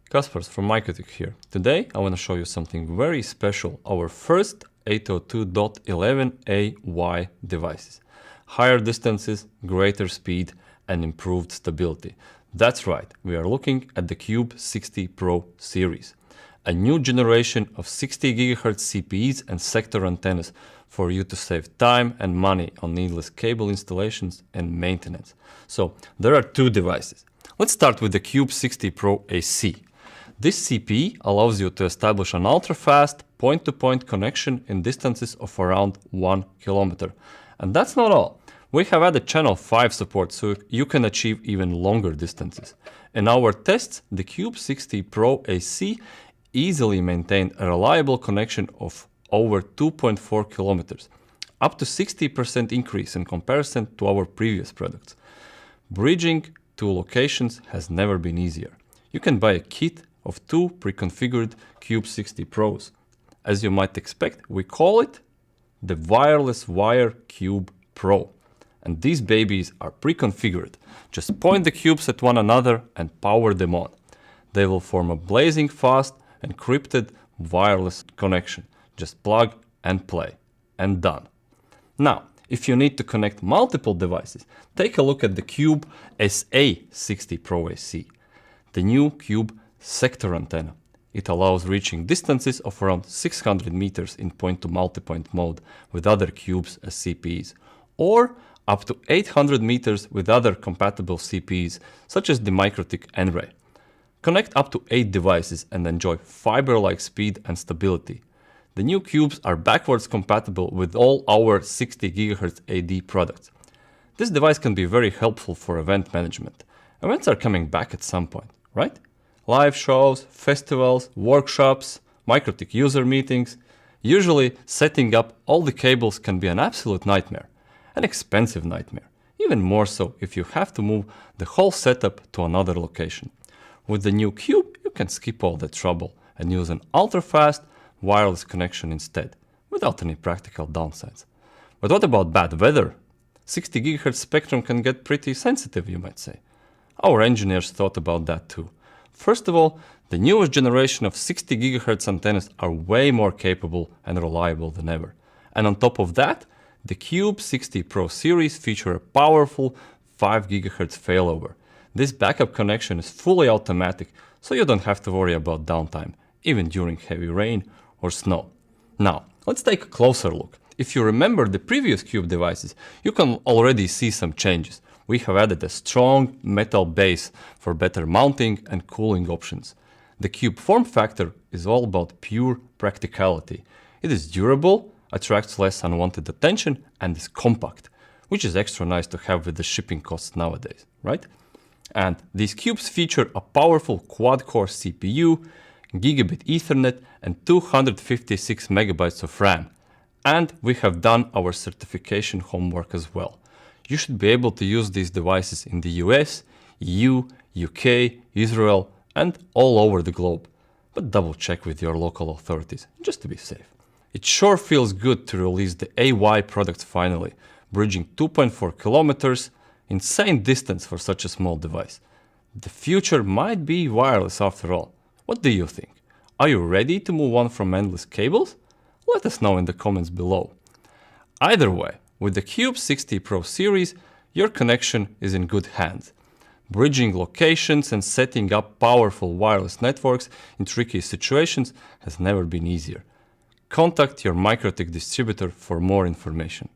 Kaspars from MikroTik here. Today I want to show you something very special, our first 802.11ay devices. Higher distances, greater speed and improved stability. That's right, we are looking at the CubeSA Pro series. A new generation of 60 GHz CPEs and sector antennas for you to save time and money on needless cable installations and maintenance. So there are two devices. Let's start with the CubeSA Pro AC. This CPE allows you to establish an ultra-fast point-to-point connection in distances of around 1 kilometer. And that's not all. We have added channel 5 support so you can achieve even longer distances. In our tests, the CubeSA Pro AC easily maintained a reliable connection of over 2.4 kilometers, up to 60% increase in comparison to our previous products. Bridging to locations has never been easier. You can buy a kit of 2 preconfigured CubeSA Pros. As you might expect, we call it the Wireless Wire Cube Pro. And these babies are preconfigured. Just point the cubes at one another and power them on. They will form a blazing fast encrypted wireless connection. Just plug and play. And done. Now, if you need to connect multiple devices, take a look at the CubeSA 60 Pro AC, the new Cube sector antenna. It allows reaching distances of around 600 meters in point-to-multipoint mode with other cubes as CPEs, or up to 800 meters with other compatible CPEs, such as the MikroTik N-Ray. Connect up to 8 devices and enjoy fiber-like speed and stability. The new cubes are backwards compatible with all our 60 GHz AD products. This device can be very helpful for event management. Events are coming back at some point, right? Live shows, festivals, workshops, MikroTik user meetings. Usually, setting up all the cables can be an absolute nightmare. An expensive nightmare. Even more so if you have to move the whole setup to another location. With the new Cube, you can skip all that trouble and use an ultra-fast wireless connection instead, without any practical downsides. But what about bad weather? 60 GHz spectrum can get pretty sensitive, you might say. Our engineers thought about that too. First of all, the newest generation of 60 GHz antennas are way more capable and reliable than ever. And on top of that, the CubeSA Pro series feature a powerful 5 GHz failover. This backup connection is fully automatic, so you don't have to worry about downtime, even during heavy rain or snow. Now, let's take a closer look. If you remember the previous Cube devices, you can already see some changes. We have added a strong metal base for better mounting and cooling options. The Cube form factor is all about pure practicality. It is durable, attracts less unwanted attention, and is compact, which is extra nice to have with the shipping costs nowadays, right? And these cubes feature a powerful quad-core CPU, gigabit Ethernet, and 256 megabytes of RAM. And we have done our certification homework as well. You should be able to use these devices in the US, EU, UK, Israel, and all over the globe. But double check with your local authorities, just to be safe. It sure feels good to release the AY product finally, bridging 2.4 kilometers, insane distance for such a small device. The future might be wireless after all. What do you think? Are you ready to move on from endless cables? Let us know in the comments below. Either way, with the CubeSA Pro series, your connection is in good hands. Bridging locations and setting up powerful wireless networks in tricky situations has never been easier. Contact your MikroTik distributor for more information.